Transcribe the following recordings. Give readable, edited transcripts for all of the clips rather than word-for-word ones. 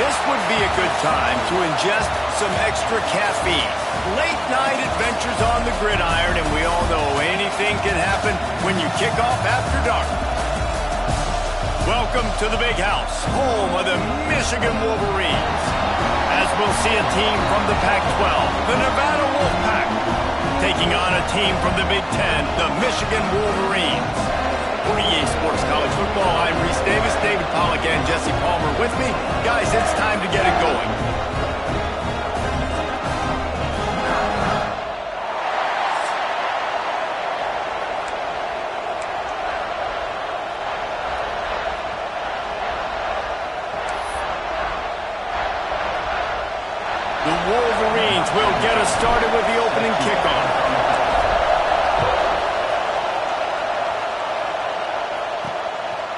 This would be a good time to ingest some extra caffeine. Late night adventures on the gridiron, and we all know anything can happen when you kick off after dark. Welcome to the Big House, home of the Michigan Wolverines. As we'll see a team from the Pac-12, the Nevada Wolfpack, taking on a team from the Big Ten, the Michigan Wolverines. For EA Sports College Football, I'm Reese Davis, David Pollack, and Jesse Palmer with me. Guys, it's time to get it going. The Wolverines will get us started with the opening kickoff.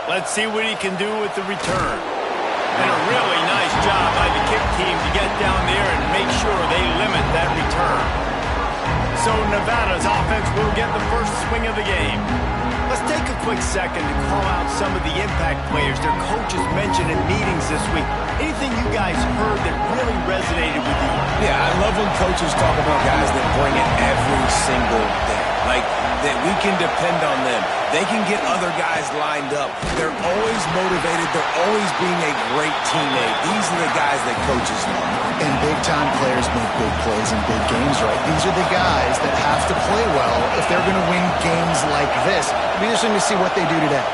Let's see what he can do with the return. And a really nice job by the kick team to get down there and make sure they limit that return. So Nevada's offense will get the first swing of the game. Let's take a quick second to call out some of the impact players their coaches mentioned in meetings this week. Anything you guys heard that really resonated with you? Yeah, I love when coaches talk about guys that bring it every single day. Like, that we can depend on them. They can get other guys lined up. They're always motivated. They're always being a great teammate. These are the guys that coaches love. And big-time players make big plays in big games, right? These are the guys that have to play well if they're going to win games like this. It'll be interesting to see what they do today.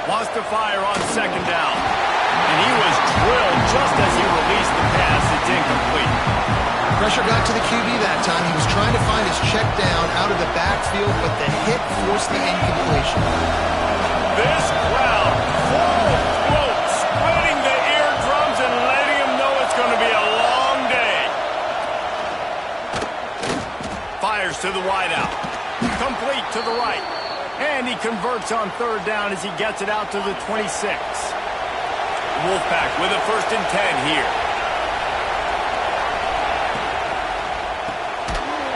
Wants to fire on second down. And he was drilled just as he released the pass. It's incomplete. Pressure got to the QB that time. He was trying to find his check down out of the backfield, but the hit forced the incompletion. This crowd full throat, spreading the eardrums and letting him know it's going to be a long day. Fires to the wideout. Complete to the right. And he converts on third down as he gets it out to the 26. Wolfpack with a 1st and 10 here.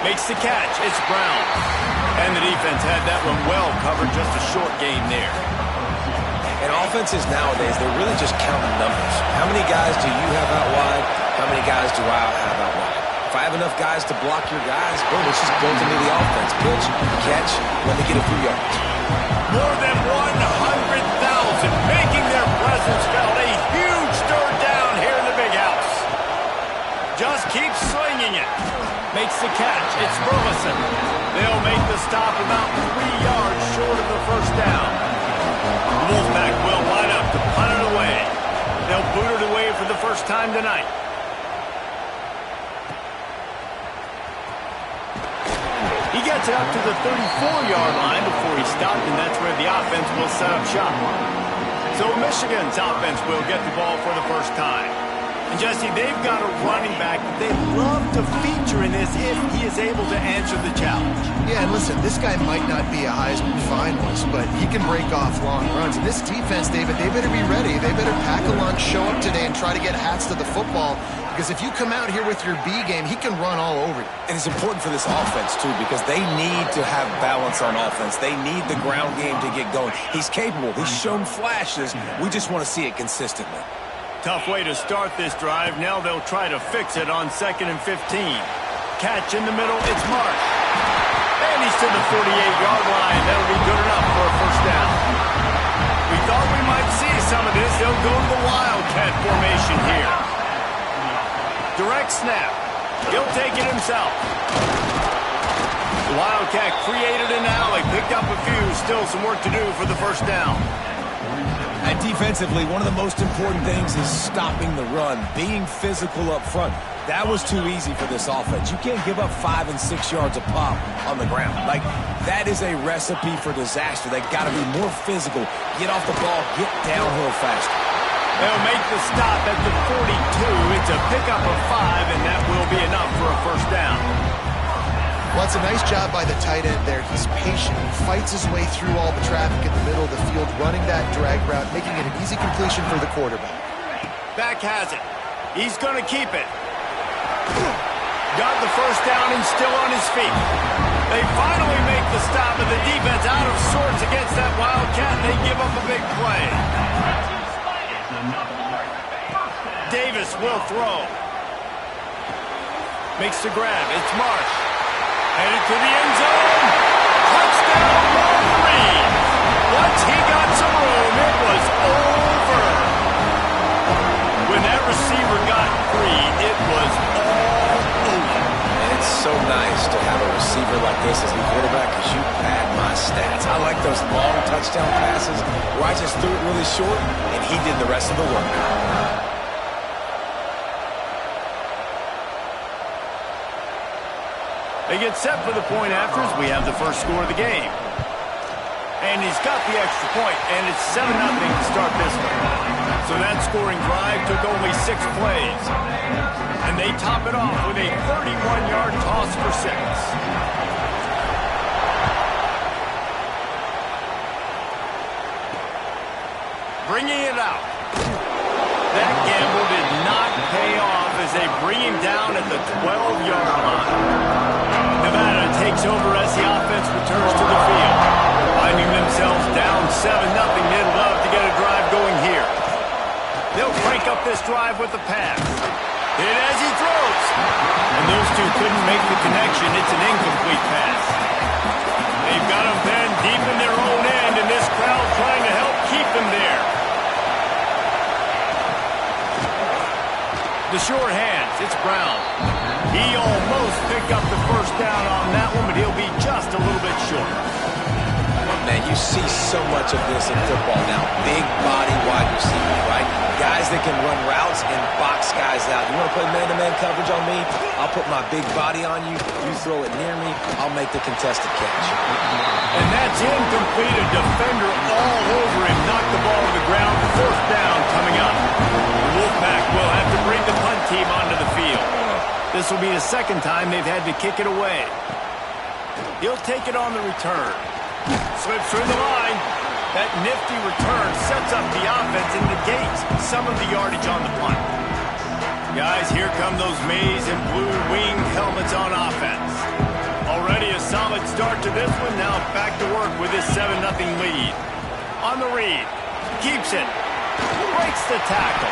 Makes the catch. It's Brown. And the defense had that one well covered. Just a short gain there. And offenses nowadays, they're really just counting numbers. How many guys do you have out wide? How many guys do I have out wide? If I have enough guys to block your guys, boom, it's just built into the offense. Pitch, catch, when they get a few yards. More than 100,000 making their presence felt. A huge third down here in the Big House. Just keep slinging it. Makes the catch. It's Burleson. They'll make the stop about 3 yards short of the first down. The Wolfpack will line up to punt it away. They'll boot it away for the first time tonight. He gets it up to the 34-yard line before he stopped, and that's where the offense will set up shop. So Michigan's offense will get the ball for the first time. And Jesse, they've got a running back that they'd love to feature in this if he is able to answer the challenge. Yeah, and listen, this guy might not be a Heisman finalist, but he can break off long runs. And this defense, David, they better be ready. They better pack a lunch, show up today, and try to get hats to the football. Because if you come out here with your B game, he can run all over you. And it's important for this offense, too, because they need to have balance on offense. They need the ground game to get going. He's capable. He's shown flashes. We just want to see it consistently. Tough way to start this drive. Now they'll try to fix it on 2nd and 15. Catch in the middle. It's Marsh. And he's to the 48-yard line. That'll be good enough for a first down. We thought we might see some of this. They'll go to the Wildcat formation here. Direct snap. He'll take it himself. The Wildcat created an alley. Picked up a few. Still some work to do for the first down. And defensively, one of the most important things is stopping the run, being physical up front. That was too easy for this offense. You can't give up 5 and 6 yards a pop on the ground. Like, that is a recipe for disaster. They've got to be more physical, get off the ball, get downhill faster. They'll make the stop at the 42. It's a pickup of 5, and that will be enough for a first down. Well, it's a nice job by the tight end there. He's patient. He fights his way through all the traffic in the middle of the field, running that drag route, making it an easy completion for the quarterback. Back has it. He's going to keep it. Got the first down and still on his feet. They finally make the stop, and the defense out of sorts against that Wildcat, and they give up a big play. Davis will throw. Makes the grab. It's Marsh. Headed to the end zone. Touchdown, Wolverine. Once he got some room, it was over. When that receiver got free, it was all over. It's so nice to have a receiver like this as a quarterback because you pad my stats. I like those long touchdown passes where I just threw it really short and he did the rest of the work. They get set for the point after as we have the first score of the game. And he's got the extra point, and it's 7-0 to start this one. So that scoring drive took only 6 plays. And they top it off with a 31-yard toss for 6. Bringing it out. That gamble did not pay off as they bring him down at the 12-yard line. Nevada takes over as the offense returns to the field. Finding themselves down 7-0, they'd love to get a drive going here. They'll crank up this drive with the pass. Hit as he throws. And those two couldn't make the connection. It's an incomplete pass. They've got them then deep in their own end, and this crowd trying to help keep them there. The short hands, it's Brown. He almost picked up the first down on that one, but he'll be just a little bit short. Man, you see so much of this in football now. Big body wide receivers, right? Guys that can run routes and box guys out. You want to play man-to-man coverage on me? I'll put my big body on you. You throw it near me, I'll make the contested catch. And that's incomplete. A defender all over him. Knocked the ball to the ground. Fourth down coming up. The Wolfpack will have to bring the punt team onto the field. This will be the second time they've had to kick it away. He'll take it on the return. Slips through the line. That nifty return sets up the offense and negates some of the yardage on the punt. Guys, here come those maize and blue winged helmets on offense. Already a solid start to this one. Now back to work with this 7-0 lead. On the read. Keeps it. Breaks the tackle.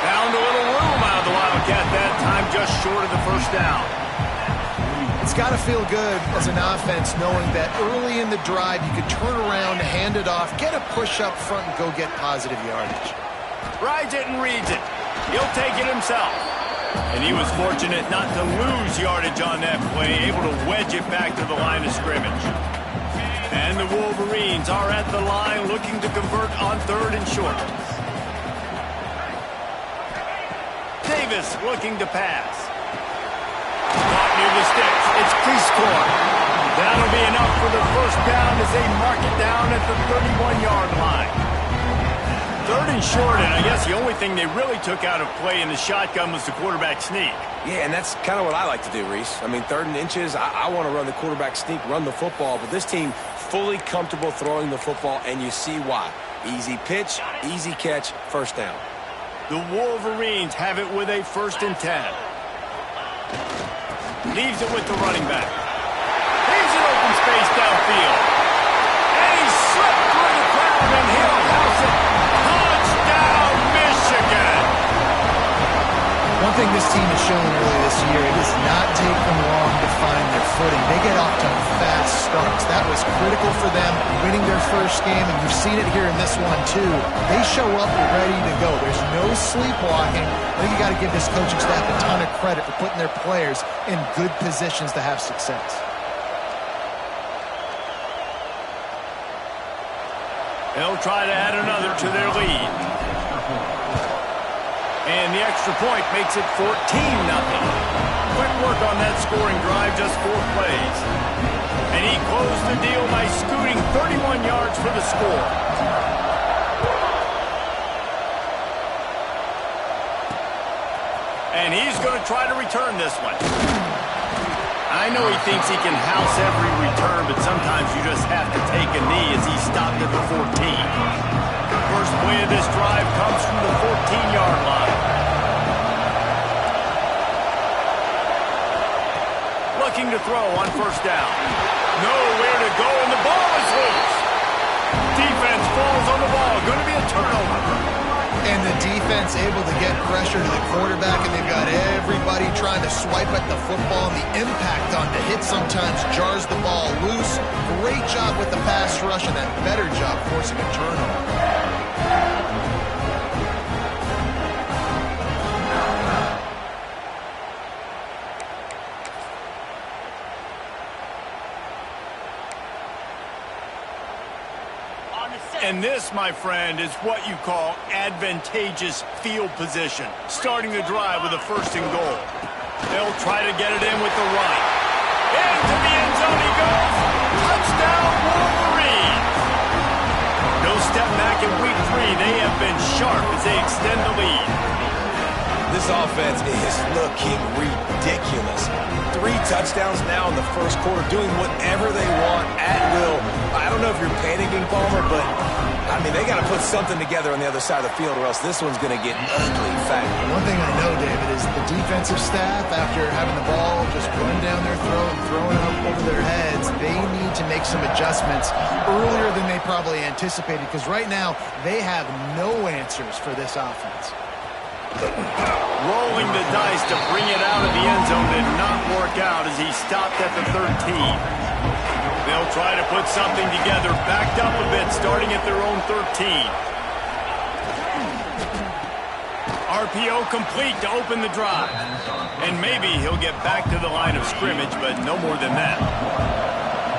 Found a little room out of the Wildcat that time, just short of the first down. It's got to feel good as an offense knowing that early in the drive you could turn around, hand it off, get a push up front, and go get positive yardage. Rides it and reads it. He'll take it himself. And he was fortunate not to lose yardage on that play, able to wedge it back to the line of scrimmage. And the Wolverines are at the line looking to convert on 3rd and short. Davis looking to pass. Caught near the sticks. It's Prescore. That'll be enough for the first down as they mark it down at the 31-yard line. 3rd and short, and I guess the only thing they really took out of play in the shotgun was the quarterback sneak. Yeah, and that's kind of what I like to do, Reese. I mean, 3rd and inches, I want to run the quarterback sneak, run the football, but this team fully comfortable throwing the football, and you see why. Easy pitch, easy catch, first down. The Wolverines have it with a 1st and 10. Leaves it with the running back. Leaves an open space downfield. And he slipped through the crowd, and he'll house it. Touchdown, Michigan! One thing this team has shown early this year, it does not take them long to find their footing. They get off to fast starts. That was critical for them, winning their first game, and you've seen it here in this one, too. They show up ready to go. There's no sleepwalking. I think you got to give this coaching staff a ton of credit for putting their players in good positions to have success. They'll try to add another to their lead. And the extra point makes it 14-0. Quick work on that scoring drive, just 4 plays. And he closed the deal by scooting 31 yards for the score. And he's going to try to return this one. I know he thinks he can house every return, but sometimes you just have to take a knee as he stopped at the 14. First play of this drive comes from the 14-yard line. Looking to throw on first down. Nowhere to go, and the ball is loose. Defense falls on the ball. Going to be a turnover. And the defense able to get pressure to the quarterback, and they've got everybody trying to swipe at the football, and the impact on the hit sometimes jars the ball loose. Great job with the pass rush, and that better job forcing a turnover. And this, my friend, is what you call advantageous field position. Starting the drive with a 1st and goal. They'll try to get it in with the right. Into the end zone he goes. Touchdown, Wolverines. No step back in week 3. They have been sharp as they extend the lead. This offense is looking ridiculous. 3 touchdowns now in the 1st quarter, doing whatever they want at will. I don't know if you're panicking, Palmer, but, I mean, they got to put something together on the other side of the field or else this one's going to get ugly. In fact, one thing I know, David, is the defensive staff, after having the ball just run down their throat and throwing it up over their heads, they need to make some adjustments earlier than they probably anticipated, because right now they have no answers for this offense. Rolling the dice to bring it out of the end zone did not work out as he stopped at the 13. They'll try to put something together, backed up a bit, starting at their own 13. RPO complete to open the drive. And maybe he'll get back to the line of scrimmage, but no more than that.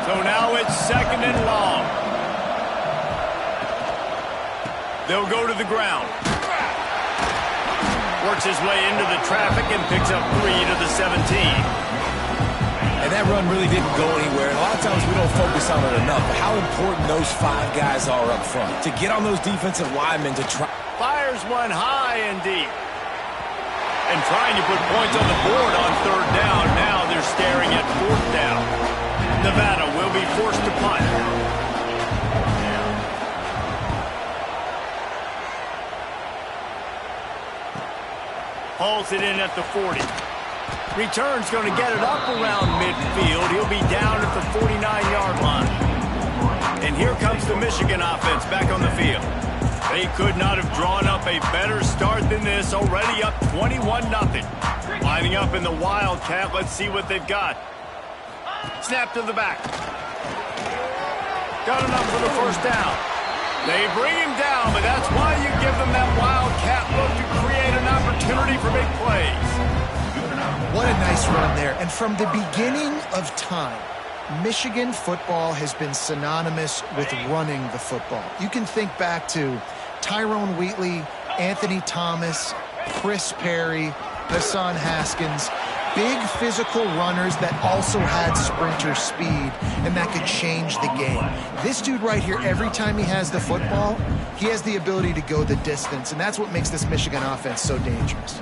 So now it's 2nd and long. They'll go to the ground. Works his way into the traffic and picks up 3 to the 17. And that run really didn't go anywhere. And a lot of times we don't focus on it enough. But how important those 5 guys are up front to get on those defensive linemen to try. Fires one high and deep. And trying to put points on the board on 3rd down. Now they're staring at 4th down. Nevada will be forced to punt. Hauls it in at the 40. Return's going to get it up around midfield. He'll be down at the 49-yard line. And here comes the Michigan offense back on the field. They could not have drawn up a better start than this, already up 21-0. Lining up in the Wildcat. Let's see what they've got. Snap to the back. Got enough for the 1st down. They bring him down, but that's why you give them that Wildcat look to create an opportunity for big plays. What a nice run there. And from the beginning of time, Michigan football has been synonymous with running the football. You can think back to Tyrone Wheatley, Anthony Thomas, Chris Perry, Hassan Haskins. Big physical runners that also had sprinter speed and that could change the game. This dude right here, every time he has the football, he has the ability to go the distance, and that's what makes this Michigan offense so dangerous.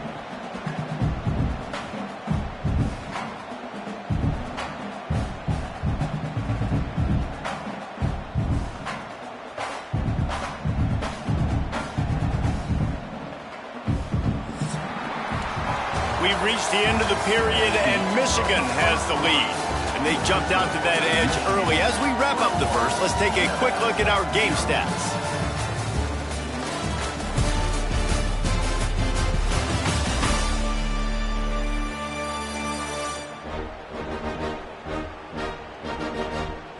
We've reached the end of the period, and Michigan has the lead. And they jumped out to that edge early. As we wrap up the 1st, let's take a quick look at our game stats.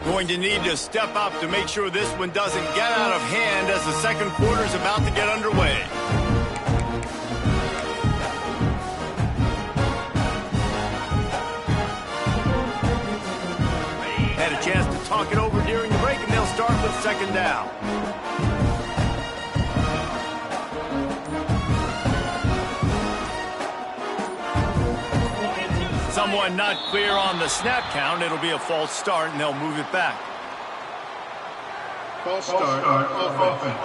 Going to need to step up to make sure this one doesn't get out of hand as the 2nd quarter is about to get underway. Had a chance to talk it over during the break, and they'll start with 2nd down. Someone not clear on the snap count. It'll be a false start, and they'll move it back. False start, offense.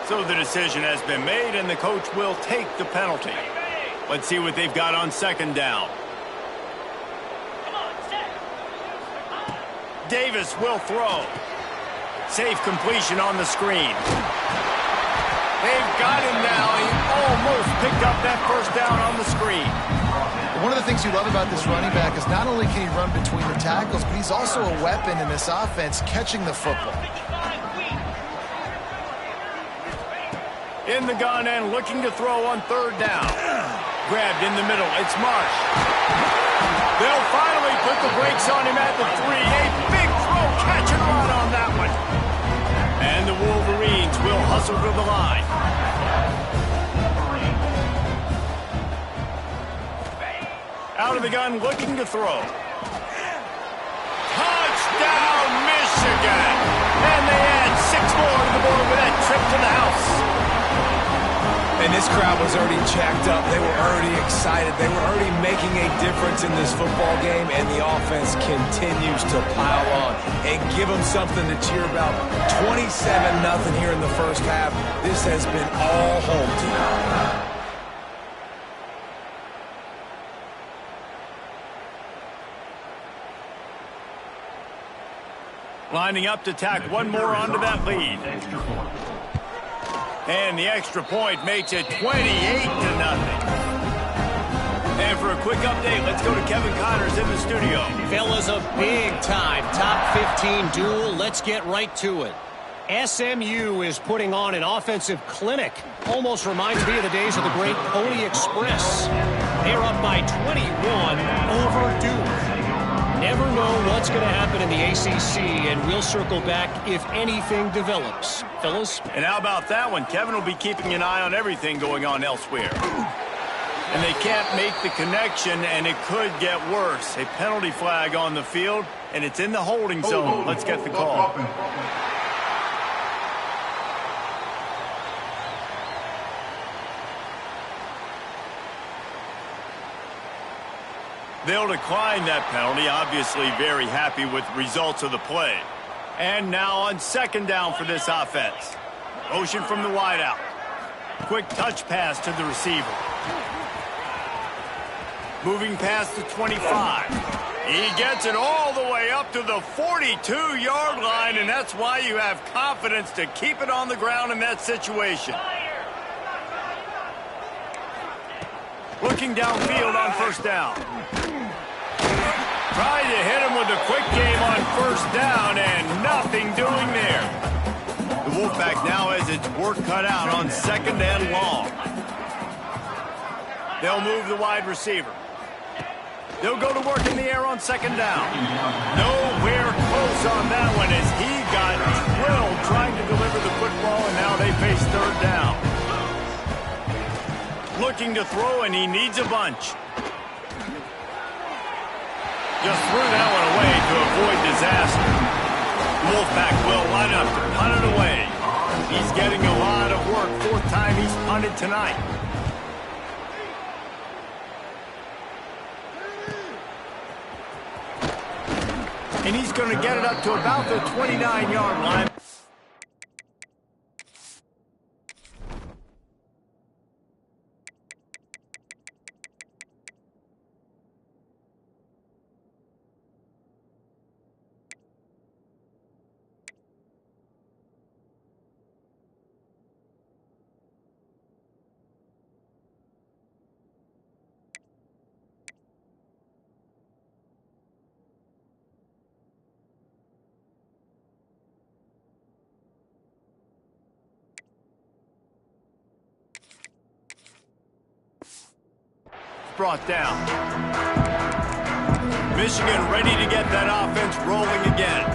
So the decision has been made, and the coach will take the penalty. Let's see what they've got on 2nd down. Davis will throw. Safe completion on the screen. They've got him now. He almost picked up that 1st down on the screen. One of the things you love about this running back is not only can he run between the tackles, but he's also a weapon in this offense catching the football. In the gun and looking to throw on third down. Grabbed in the middle. It's Marsh. They'll finally put the brakes on him at the 3. A big throw, catch and run on that one. And the Wolverines will hustle to the line. Out of the gun, looking to throw. Touchdown, Michigan! And they add 6 more to the board with that trip to the house. And this crowd was already jacked up. They were already excited. They were already making a difference in this football game, and the offense continues to pile on and give them something to cheer about. 27-0 here in the first half. This has been all home team. Lining up to tack one more onto that lead. And the extra point makes it 28-0. And for a quick update, let's go to Kevin Connors in the studio. Fellas, a big-time top 15 duel. Let's get right to it. SMU is putting on an offensive clinic. Almost reminds me of the days of the great Pony Express. They're up by 21 over Duke. Never know what's going to happen in the ACC, and we'll circle back if anything develops. Fellas? And how about that one? Kevin will be keeping an eye on everything going on elsewhere. And they can't make the connection, and it could get worse. A penalty flag on the field, and it's in the holding zone. Let's get the call. They'll decline that penalty, obviously very happy with results of the play. And now on second down for this offense. Motion from the wideout. Quick touch pass to the receiver. Moving past the 25. He gets it all the way up to the 42-yard line, and that's why you have confidence to keep it on the ground in that situation. Looking downfield on first down. Trying to hit him with a quick game on first down, and nothing doing there. The Wolfpack now has its work cut out on second and long. They'll move the wide receiver. They'll go to work in the air on second down. Nowhere close on that one as he got drilled trying to deliver the football, and now they face third down. Looking to throw, and he needs a bunch. Just threw that one away to avoid disaster. Wolfpack will line up to punt it away. He's getting a lot of work. 4th time he's punted tonight. And he's going to get it up to about the 29-yard line. Brought down. Michigan ready to get that offense rolling again.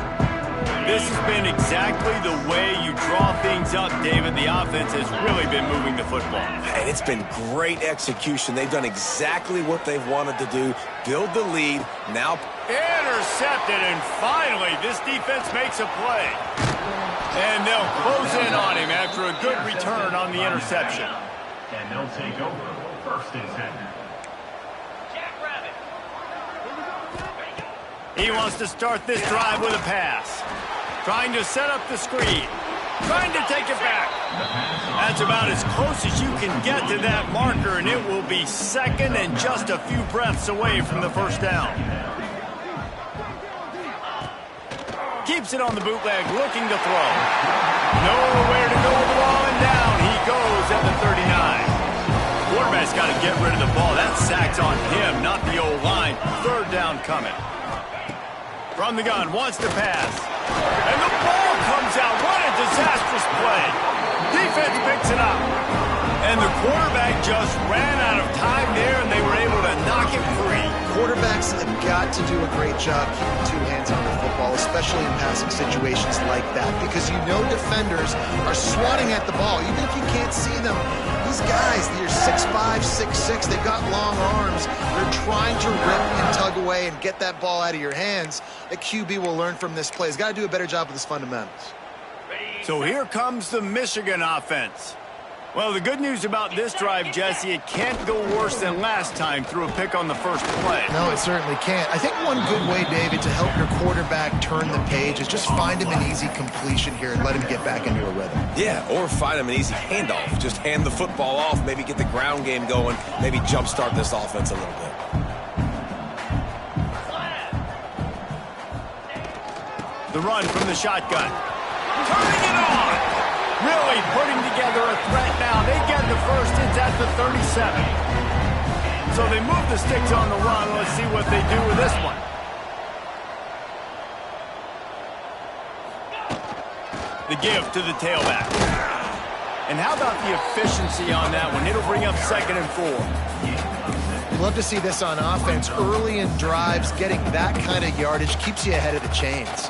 This has been exactly the way you draw things up, David. The offense has really been moving the football. And it's been great execution. They've done exactly what they've wanted to do. Build the lead. Now intercepted, and finally this defense makes a play. And they'll close in on him after a good return on the interception. And they'll take over 1st and 10. He wants to start this drive with a pass. Trying to set up the screen. Trying to take it back. That's about as close as you can get to that marker, and it will be second and just a few breaths away from the first down. Keeps it on the bootleg, looking to throw. Nowhere to go with the ball, and down he goes at the 39. Quarterback's got to get rid of the ball. That sack's on him, not the O-line. Third down coming. From the gun, wants to pass. And the ball comes out. What a disastrous play. Defense picks it up. And the quarterback just ran out of time there, and they were able to knock it free. Quarterbacks have got to do a great job keeping two hands on the football, especially in passing situations like that, because you know defenders are swatting at the ball. Even if you can't see them, these guys, they're 6'5", 6'6", they've got long arms. They're trying to rip and tug away and get that ball out of your hands. A QB will learn from this play. He's got to do a better job with his fundamentals. So here comes the Michigan offense. Well, the good news about this drive, Jesse, it can't go worse than last time through a pick on the first play. No, it certainly can't. I think one good way, David, to help your quarterback turn the page is just find him an easy completion here and let him get back into a rhythm. Yeah, or find him an easy handoff. Just hand the football off, maybe get the ground game going, maybe jumpstart this offense a little bit. The run from the shotgun. Turning it on! Really putting together a threat now. They get the first. It's at the 37. So they move the sticks on the run. Let's see what they do with this one. The give to the tailback. And how about the efficiency on that one? It'll bring up 2nd and 4. Love to see this on offense. Early in drives, getting that kind of yardage keeps you ahead of the chains.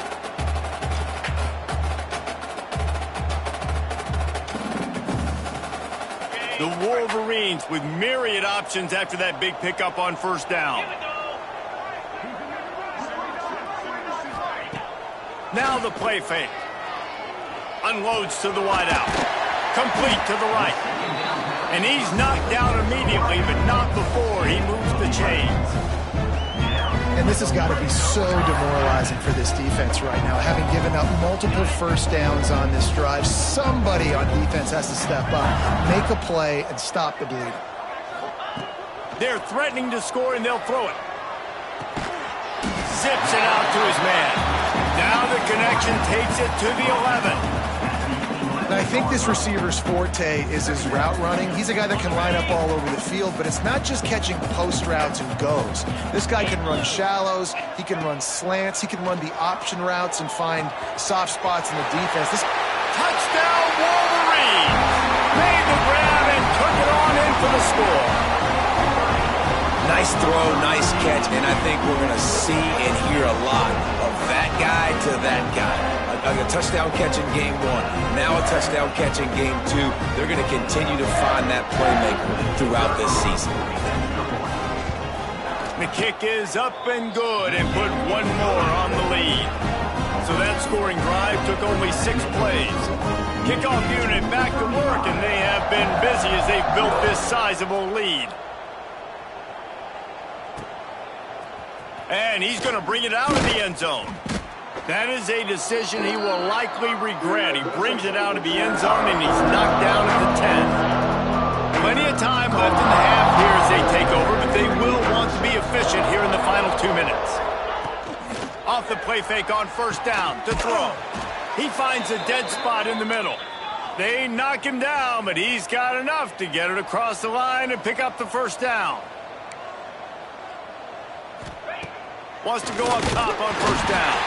The Wolverines with myriad options after that big pickup on first down. Now the play fake. Unloads to the wideout. Complete to the right. And he's knocked down immediately, but not before he moves the chains. And this has got to be so demoralizing for this defense right now. Having given up multiple first downs on this drive, somebody on defense has to step up, make a play, and stop the bleeding. They're threatening to score, and they'll throw it. Zips it out to his man. Now the connection takes it to the 11. And I think this receiver's forte is his route running. He's a guy that can line up all over the field, but it's not just catching post routes and goes. This guy can run shallows, he can run slants, he can run the option routes and find soft spots in the defense. This touchdown Wolverine! Made the grab and took it on in for the score. Nice throw, nice catch, and I think we're going to see and hear a lot of that guy to that guy. A touchdown catch in game 1, now a touchdown catch in game 2. They're going to continue to find that playmaker throughout this season. The kick is up and good and put one more on the lead. So that scoring drive took only 6 plays. Kickoff unit back to work, and they have been busy as they've built this sizable lead. And he's going to bring it out of the end zone. That is a decision he will likely regret. He brings it out of the end zone, and he's knocked down at the 10. Plenty of time left in the half here as they take over, but they will want to be efficient here in the final 2 minutes. Off the play fake on first down to throw. He finds a dead spot in the middle. They knock him down, but he's got enough to get it across the line and pick up the first down. Wants to go up top on first down.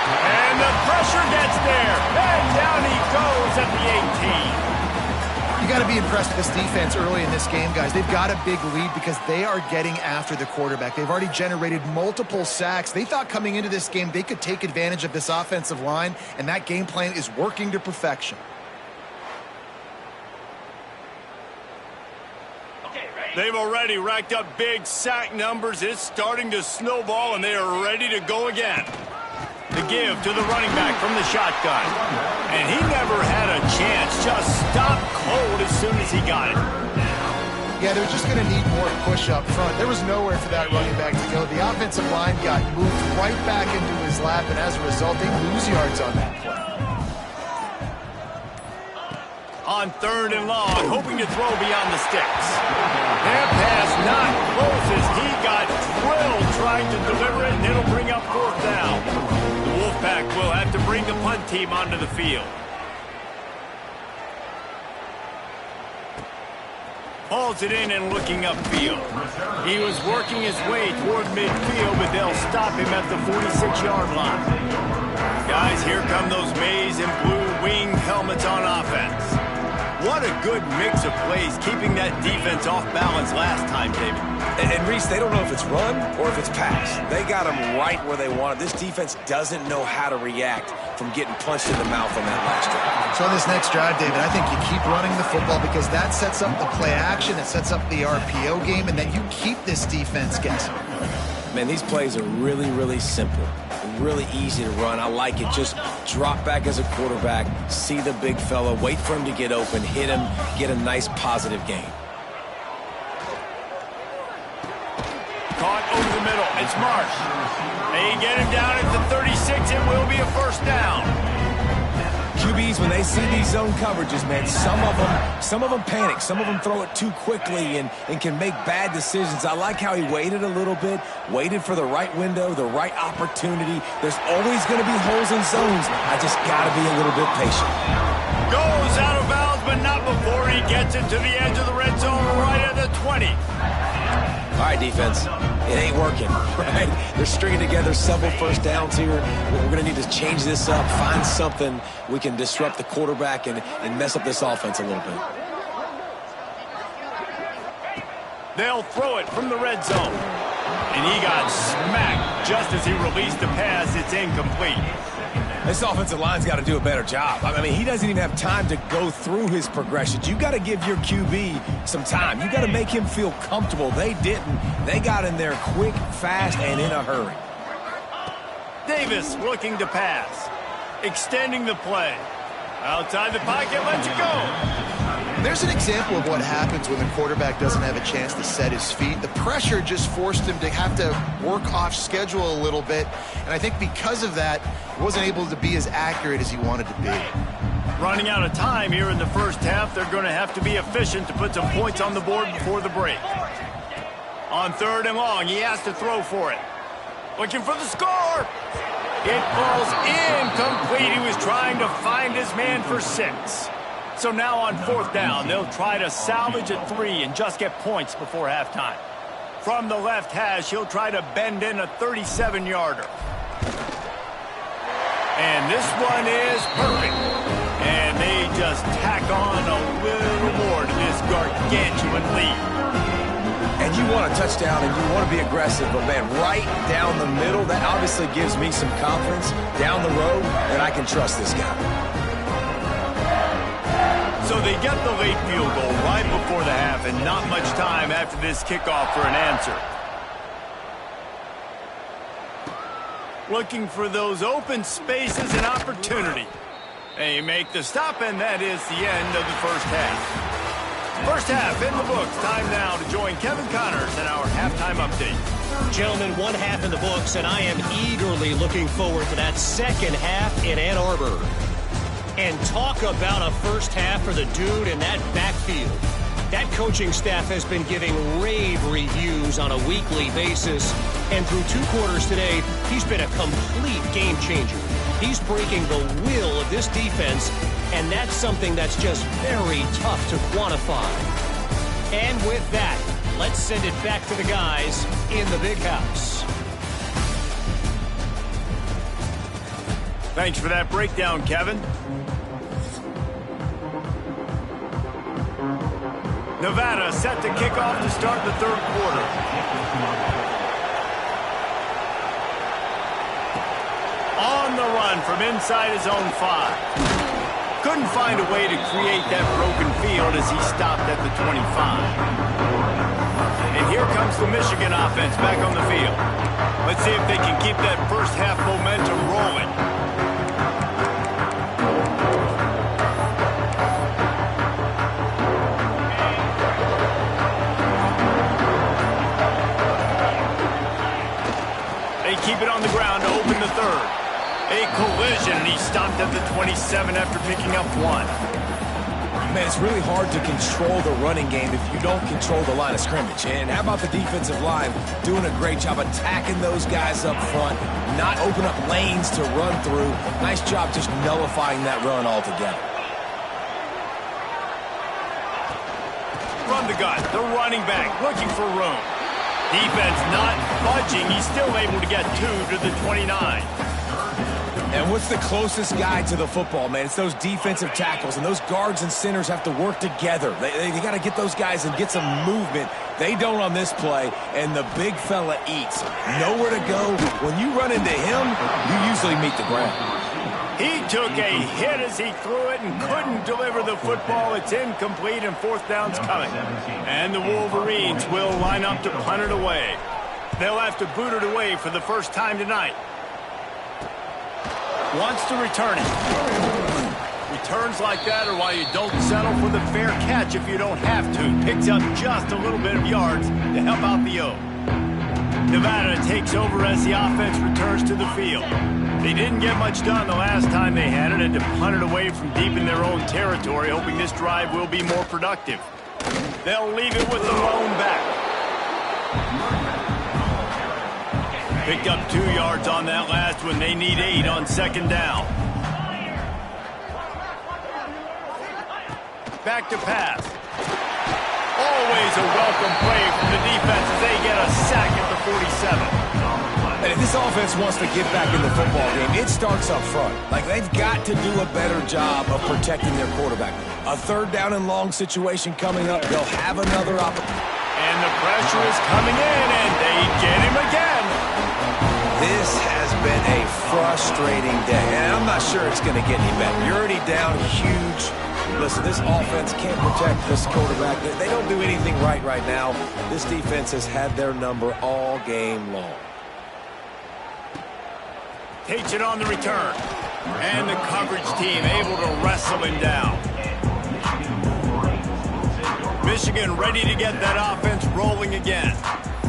And the pressure gets there. And down he goes at the 18. You got to be impressed with this defense early in this game, guys. They've got a big lead because they are getting after the quarterback. They've already generated multiple sacks. They thought coming into this game they could take advantage of this offensive line, and that game plan is working to perfection. They've already racked up big sack numbers. It's starting to snowball, and they are ready to go again. The give to the running back from the shotgun. And he never had a chance. Just stopped cold as soon as he got it. Yeah, they're just going to need more push up front. There was nowhere for that running back to go. The offensive line got moved right back into his lap, and as a result, they lose yards on that play. On 3rd and long, hoping to throw beyond the sticks. Their pass not close as he got drilled trying to deliver it, and it'll bring up 4th down. The Wolfpack will have to bring the punt team onto the field. Hauls it in and looking upfield. He was working his way toward midfield, but they'll stop him at the 46-yard line. Guys, here come those maize and blue winged helmets on offense. What a good mix of plays, keeping that defense off balance last time, David. And Reese, they don't know if it's run or if it's pass. They got them right where they want it. This defense doesn't know how to react from getting punched in the mouth on that last drive. So on this next drive, David, I think you keep running the football because that sets up the play action, it sets up the RPO game, and then you keep this defense guessing. Man, these plays are really, really simple. Really easy to run. I like it. Just drop back as a quarterback, see the big fella, wait for him to get open, hit him, get a nice positive gain. Caught over the middle. It's Marsh. They get him down at the 36. It will be a first down. QBs, when they see these zone coverages, man, some of them panic. Some of them throw it too quickly and can make bad decisions. I like how he waited a little bit, waited for the right window, the right opportunity. There's always going to be holes in zones. I just got to be a little bit patient. Goes out of bounds, but not before he gets it to the edge of the red zone right at the 20. All right, defense, it ain't working, right? They're stringing together several first downs here. We're going to need to change this up, find something we can disrupt the quarterback and mess up this offense a little bit. They'll throw it from the red zone. And he got smacked just as he released the pass. It's incomplete. This offensive line's got to do a better job. I mean, he doesn't even have time to go through his progressions. You got to give your QB some time. You got to make him feel comfortable. They didn't. They got in there quick, fast, and in a hurry. Davis looking to pass. Extending the play. Outside the pocket, lets it go. There's an example of what happens when the quarterback doesn't have a chance to set his feet. The pressure just forced him to have to work off schedule a little bit. And I think because of that, he wasn't able to be as accurate as he wanted to be. Running out of time here in the first half, they're going to have to be efficient to put some points on the board before the break. On 3rd and long, he has to throw for it. Looking for the score. It falls incomplete. He was trying to find his man for 6. So now on 4th down, they'll try to salvage at 3 and just get points before halftime. From the left hash, he'll try to bend in a 37-yarder. And this one is perfect. And they just tack on a little more to this gargantuan lead. And you want a touchdown and you want to be aggressive, but man, right down the middle, that obviously gives me some confidence down the road that I can trust this guy. So they get the late field goal right before the half and not much time after this kickoff for an answer. Looking for those open spaces and opportunity. They make the stop, and that is the end of the first half. First half in the books. Time now to join Kevin Connors in our halftime update. Gentlemen, one half in the books, and I am eagerly looking forward to that second half in Ann Arbor. And talk about a first half for the dude in that backfield. That coaching staff has been giving rave reviews on a weekly basis. And through 2 quarters today, he's been a complete game changer. He's breaking the will of this defense, and that's something that's just very tough to quantify. And with that, let's send it back to the guys in the big house. Thanks for that breakdown, Kevin. Nevada set to kick off to start the 3rd quarter. On the run from inside his own 5. Couldn't find a way to create that broken field as he stopped at the 25. And here comes the Michigan offense back on the field. Let's see if they can keep that first half momentum rolling. Keep it on the ground to open the 3rd. A collision, and he stopped at the 27 after picking up 1. Man, it's really hard to control the running game if you don't control the line of scrimmage. And how about the defensive line doing a great job attacking those guys up front, not open up lanes to run through. Nice job just nullifying that run altogether. From the gun, the running back looking for room. Defense not budging. He's still able to get 2 to the 29. And what's the closest guy to the football, man? It's those defensive tackles, and those guards and centers have to work together. They got to get those guys and get some movement. They don't on this play, and the big fella eats. Nowhere to go. When you run into him, you usually meet the ground. He took a hit as he threw it and couldn't deliver the football. It's incomplete, and fourth down's coming. And the Wolverines will line up to punt it away. They'll have to boot it away for the first time tonight. Wants to return it. Returns like that are why you don't settle for the fair catch if you don't have to. Picks up just a little bit of yards to help out the O. Nevada takes over as the offense returns to the field. They didn't get much done the last time they had it, and to punt it away from deep in their own territory, hoping this drive will be more productive. They'll leave it with the lone back. Picked up 2 yards on that last one. They need 8 on second down. Back to pass. Always a welcome play from the defense as they get a sack at the 47. And if this offense wants to get back in the football game, it starts up front. Like, they've got to do a better job of protecting their quarterback. A third down and long situation coming up. They'll have another opportunity. And the pressure is coming in, and they get him again. This has been a frustrating day, and I'm not sure it's going to get any better. You're already down huge. Listen, this offense can't protect this quarterback. They don't do anything right now. This defense has had their number all game long. Takes it on the return. And the coverage team able to wrestle him down. Michigan ready to get that offense rolling again.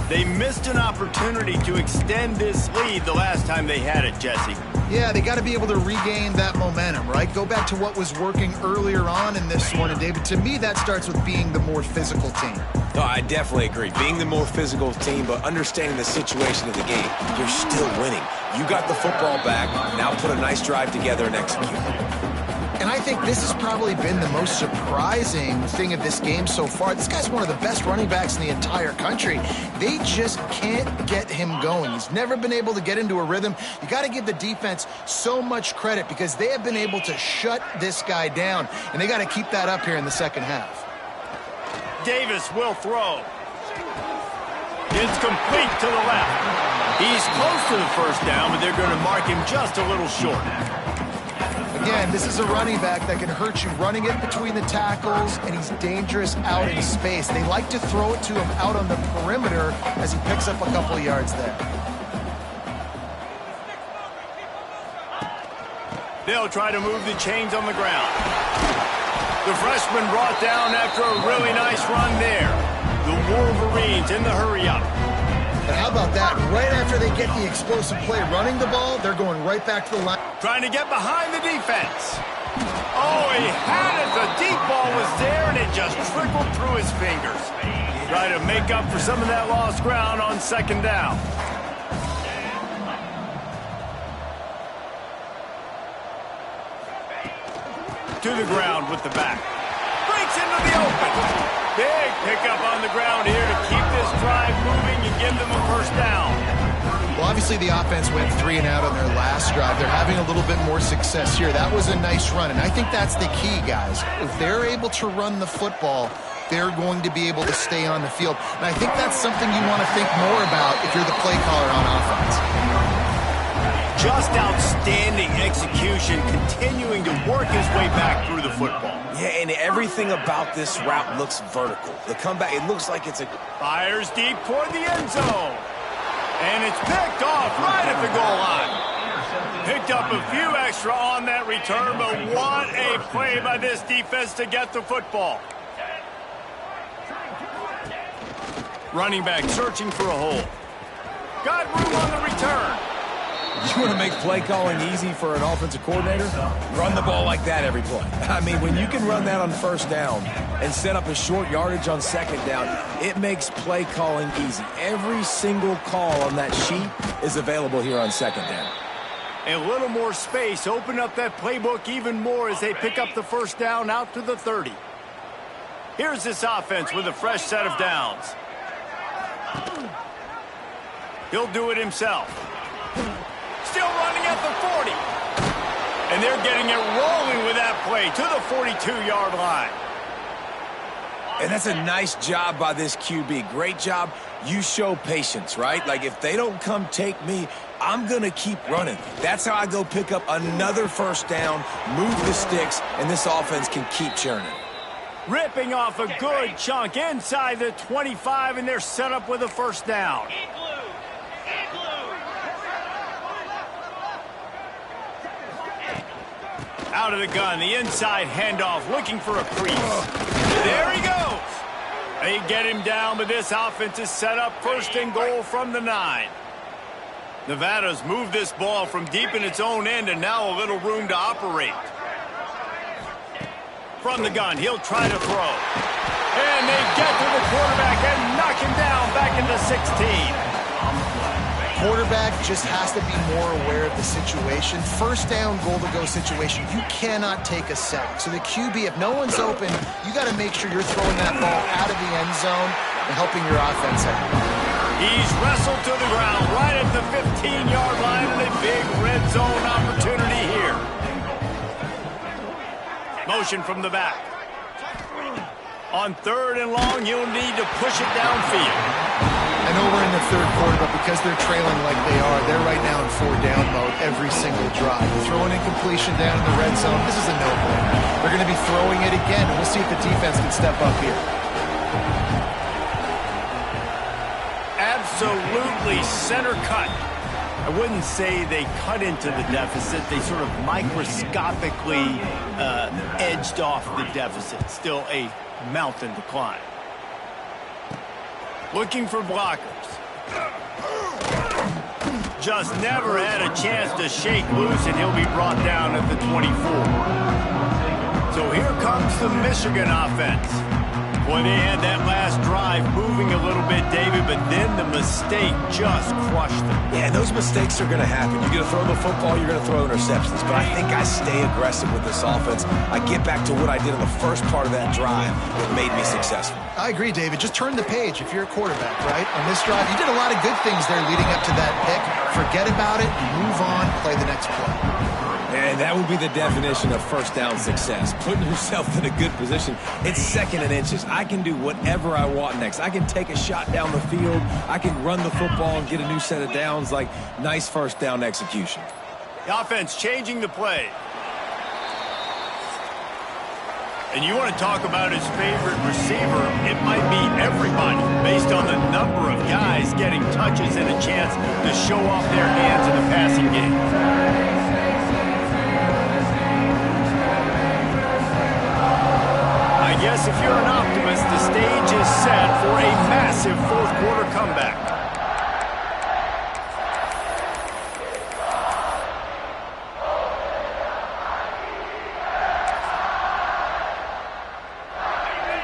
They missed an opportunity to extend this lead the last time they had it, Jesse. Yeah, they got to be able to regain that momentum, right? Go back to what was working earlier on in this one. And, David, to me, that starts with being the more physical team. No, I definitely agree. Being the more physical team, but understanding the situation of the game, you're still winning. You got the football back. Now put a nice drive together and execute. And I think this has probably been the most surprising thing of this game so far. This guy's one of the best running backs in the entire country. They just can't get him going. He's never been able to get into a rhythm. You got to give the defense so much credit because they have been able to shut this guy down, and they got to keep that up here in the second half. Davis will throw. It's complete to the left. He's close to the first down, but they're going to mark him just a little short. Again, this is a running back that can hurt you running it between the tackles, and he's dangerous out in space. They like to throw it to him out on the perimeter as he picks up a couple yards there. They'll try to move the chains on the ground. The freshman brought down after a really nice run there. The Wolverines in the hurry-up. And how about that? Right after they get the explosive play running the ball, they're going right back to the line. Trying to get behind the defense. Oh, he had it. The deep ball was there, and it just trickled through his fingers. Try to make up for some of that lost ground on second down. To the ground with the back. Breaks into the open. Big pickup on the ground here to keep this drive moving and give them a first down. Well, obviously the offense went 3 and out on their last drive. They're having a little bit more success here. That was a nice run, and I think that's the key, guys. If they're able to run the football, they're going to be able to stay on the field. And I think that's something you want to think more about if you're the play caller on offense. Just outstanding execution, continuing to work his way back through the football. Yeah, and everything about this route looks vertical. The comeback, it looks like it's a... Fires deep toward the end zone. And it's picked off right at the goal line. Picked up a few extra on that return, but what a play by this defense to get the football. Running back searching for a hole. Got room on the return. You want to make play calling easy for an offensive coordinator? Run the ball like that every play. I mean, when you can run that on first down and set up a short yardage on second down, it makes play calling easy. Every single call on that sheet is available here on second down. A little more space, open up that playbook even more as they pick up the first down out to the 30. Here's this offense with a fresh set of downs. He'll do it himself. Still running at the 40. And they're getting it rolling with that play to the 42-yard line. And that's a nice job by this QB. Great job. You show patience, right? Like, if they don't come take me, I'm going to keep running. That's how I go pick up another first down, move the sticks, and this offense can keep churning. Ripping off a good chunk inside the 25, and they're set up with a first down. Out of the gun, the inside handoff, looking for a crease. There he goes. They get him down, but this offense is set up first and goal from the 9. Nevada's moved this ball from deep in its own end, and now a little room to operate. From the gun, he'll try to throw. And they get to the quarterback and knock him down back into 16. Quarterback just has to be more aware of the situation. First down, goal-to-go situation. You cannot take a sack. So the QB, if no one's open, you got to make sure you're throwing that ball out of the end zone and helping your offense out. He's wrestled to the ground right at the 15-yard line, and a big red zone opportunity here. Motion from the back. On 3rd and long, you'll need to push it downfield. I know we're in the third quarter, but because they're trailing like they are, they're right now in 4-down mode every single drive. Throwing in completion down in the red zone, this is a no-brainer. They're going to be throwing it again, and we'll see if the defense can step up here. Absolutely center cut. I wouldn't say they cut into the deficit. They sort of microscopically edged off the deficit. Still a mountain to climb. Looking for blockers. Just never had a chance to shake loose, and he'll be brought down at the 24. So here comes the Michigan offense. Boy, they had that last drive moving a little bit, David, but then the mistake just crushed them. Yeah, those mistakes are going to happen. You're going to throw the football, you're going to throw interceptions. But I think I stay aggressive with this offense. I get back to what I did in the first part of that drive that made me successful. I agree, David. Just turn the page if you're a quarterback, right? On this drive, you did a lot of good things there leading up to that pick. Forget about it, move on, play the next play. And that would be the definition of first down success. Putting yourself in a good position. It's 2nd and inches. I can do whatever I want next. I can take a shot down the field. I can run the football and get a new set of downs. Like, nice first down execution. The offense changing the play. And you want to talk about his favorite receiver, it might be everybody, based on the number of guys getting touches and a chance to show off their hands in the passing game. I guess if you're an optimist, the stage is set for a massive fourth-quarter comeback.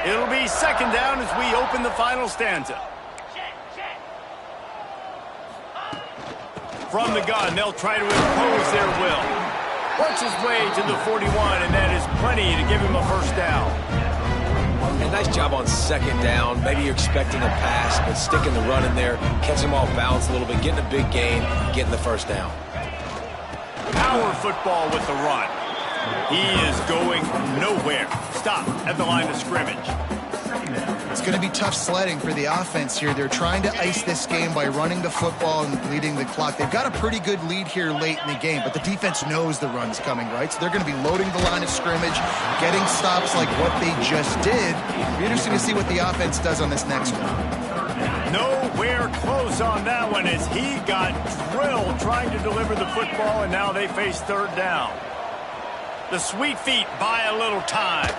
It'll be 2nd down as we open the final stanza. From the gun, they'll try to impose their will. Works his way to the 41, and that is plenty to give him a first down. A nice job on 2nd down. Maybe you're expecting a pass, but sticking the run in there, catching them off balance a little bit, getting a big gain, getting the first down. Power football with the run. He is going nowhere. Stop at the line of scrimmage. It's going to be tough sledding for the offense here. They're trying to ice this game by running the football and leading the clock. They've got a pretty good lead here late in the game, but the defense knows the run's coming, right? So they're going to be loading the line of scrimmage, getting stops like what they just did. It'll be interesting to see what the offense does on this next one. Nowhere close on that one as he got drilled trying to deliver the football, and now they face 3rd down. The sweet feet buy a little time.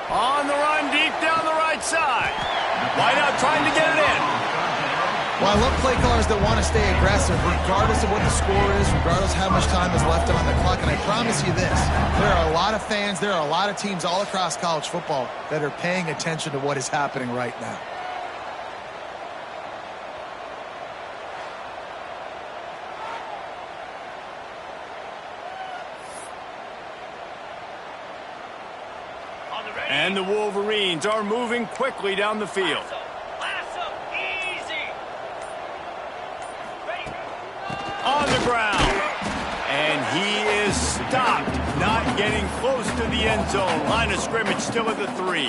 On the run, deep down the right side. Wide out trying to get it in. Well, I love play callers that want to stay aggressive, regardless of what the score is, regardless of how much time is left on the clock. And I promise you this, there are a lot of fans, there are a lot of teams all across college football that are paying attention to what is happening right now. And the Wolverines are moving quickly down the field. On the ground. And he is stopped. Not getting close to the end zone. Line of scrimmage still at the 3.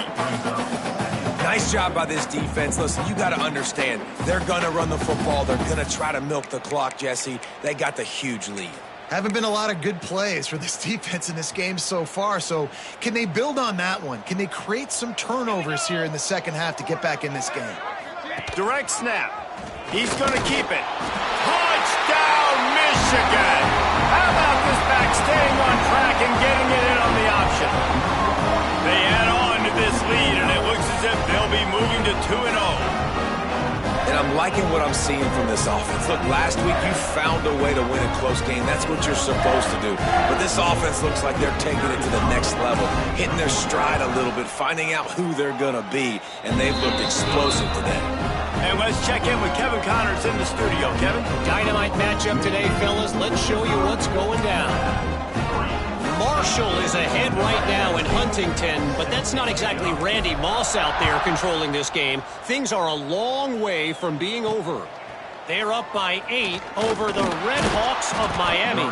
Nice job by this defense. Listen, you got to understand, they're going to run the football. They're going to try to milk the clock, Jesse. They got the huge lead. Haven't been a lot of good plays for this defense in this game so far, so can they build on that one? Can they create some turnovers here in the second half to get back in this game? Direct snap. He's going to keep it. Touchdown, Michigan! How about this back staying on track and getting it in on the option? They add on to this lead, and it looks as if they'll be moving to 2-0. And I'm liking what I'm seeing from this offense. Look, last week you found a way to win a close game. That's what you're supposed to do. But this offense looks like they're taking it to the next level, hitting their stride a little bit, finding out who they're going to be, and they've looked explosive today. And let's check in with Kevin Connors in the studio. Kevin? Dynamite matchup today, fellas. Let's show you what's going down. Marshall is ahead right now in Huntington, but that's not exactly Randy Moss out there controlling this game. Things are a long way from being over. They're up by 8 over the Red Hawks of Miami.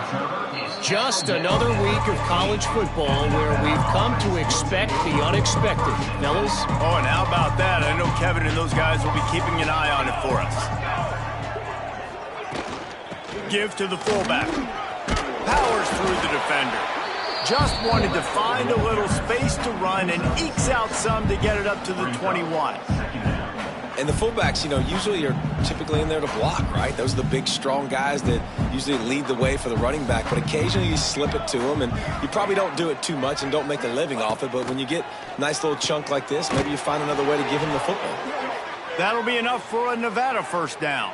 Just another week of college football where we've come to expect the unexpected. Fellas? Oh, and how about that? I know Kevin and those guys will be keeping an eye on it for us. Give to the fullback. Powers through the defender. Just wanted to find a little space to run and ekes out some to get it up to the 21. And the fullbacks, you know, usually are typically in there to block, right? Those are the big, strong guys that usually lead the way for the running back. But occasionally you slip it to them, and you probably don't do it too much and don't make a living off it. But when you get a nice little chunk like this, maybe you find another way to give him the football. That'll be enough for a Nevada first down.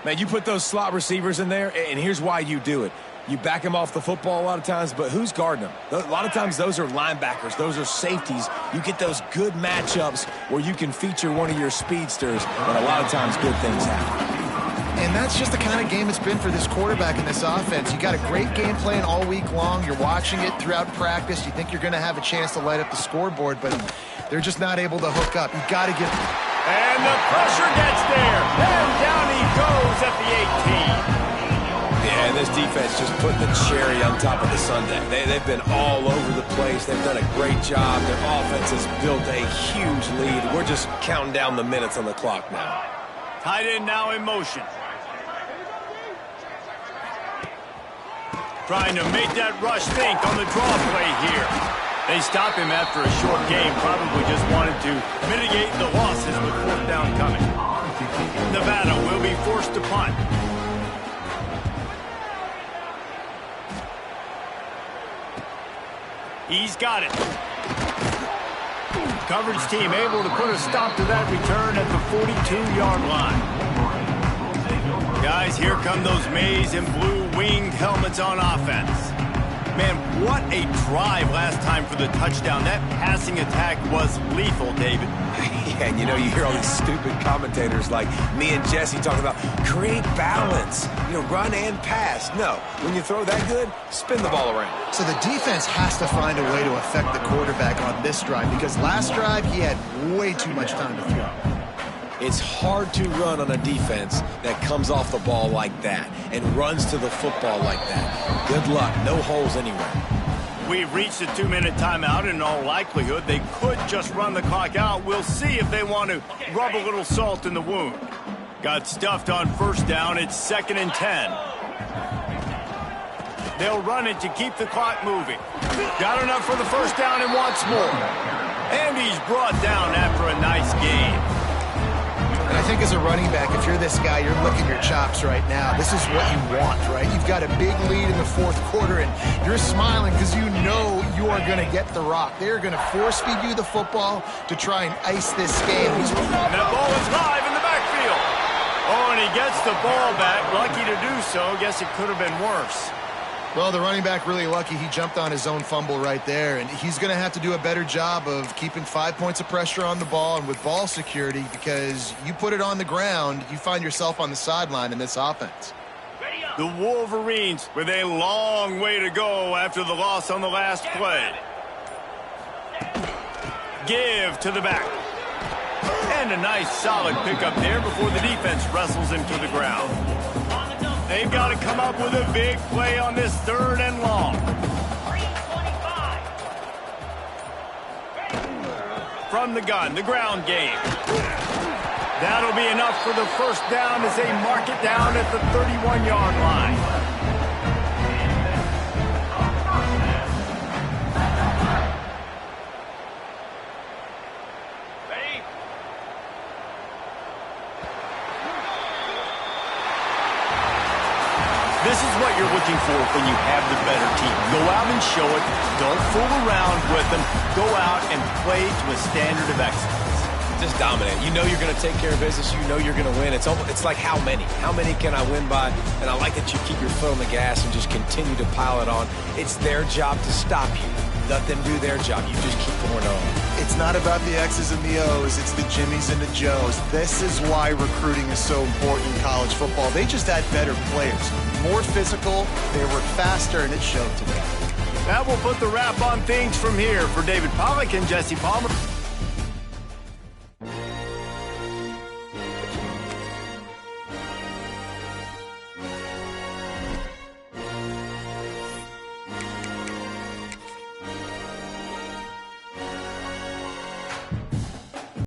Man, you put those slot receivers in there, and here's why you do it. You back them off the football a lot of times, but who's guarding them? A lot of times those are linebackers. Those are safeties. You get those good matchups where you can feature one of your speedsters, and a lot of times good things happen. And that's just the kind of game it's been for this quarterback in this offense. You got a great game plan all week long. You're watching it throughout practice. You think you're going to have a chance to light up the scoreboard, but they're just not able to hook up. You got to get... And the pressure gets there. And down he goes at the 18. Yeah, and this defense just putting the cherry on top of the sundae. They've been all over the place. They've done a great job. Their offense has built a huge lead. We're just counting down the minutes on the clock now. Tight end now in motion. Trying to make that rush think on the draw play here. They stop him after a short game. Probably just wanted to mitigate the losses with fourth down coming. Nevada will be forced to punt. He's got it. Coverage team able to put a stop to that return at the 42-yard line. Guys, here come those maize and blue winged helmets on offense. Man, what a drive last time for the touchdown. That passing attack was lethal, David. Yeah, and you know, you hear all these stupid commentators like me and Jesse talking about create balance, you know, run and pass. No, when you throw that good, spin the ball around. So the defense has to find a way to affect the quarterback on this drive because last drive he had way too much time to throw. It's hard to run on a defense that comes off the ball like that and runs to the football like that. Good luck. No holes anywhere. We've reached a 2-minute timeout. In all likelihood, they could just run the clock out. We'll see if they want to rub a little salt in the wound. Got stuffed on first down. It's 2nd and 10. They'll run it to keep the clock moving. Got enough for the first down and wants more. And he's brought down after a nice game. And I think as a running back, if you're this guy, you're licking your chops right now. This is what you want, right? You've got a big lead in the fourth quarter, and you're smiling because you know you are going to get the rock. They're going to force-feed you the football to try and ice this game. And that ball is live in the backfield. Oh, and he gets the ball back. Lucky to do so. Guess it could have been worse. Well, the running back really lucky. He jumped on his own fumble right there, and he's going to have to do a better job of keeping 5 points of pressure on the ball and with ball security because you put it on the ground, you find yourself on the sideline in this offense. The Wolverines with a long way to go after the loss on the last play. Give to the back. And a nice solid pickup there before the defense wrestles him to the ground. They've got to come up with a big play on this 3rd and long. from the gun, the ground game. That'll be enough for the first down as they mark it down at the 31-yard line. This is what you're looking for when you have the better team. Go out and show it. Don't fool around with them. Go out and play to a standard of excellence. Just dominate. You know you're going to take care of business. You know you're going to win. It's like how many? How many can I win by? And I like that you keep your foot on the gas and just continue to pile it on. It's their job to stop you. Let them do their job. You just keep going on. It's not about the X's and the O's. It's the Jimmies and the Joes. This is why recruiting is so important in college football. They just had better players. More physical, they were faster, and it showed today. That will put the wrap on things from here. For David Pollack and Jesse Palmer.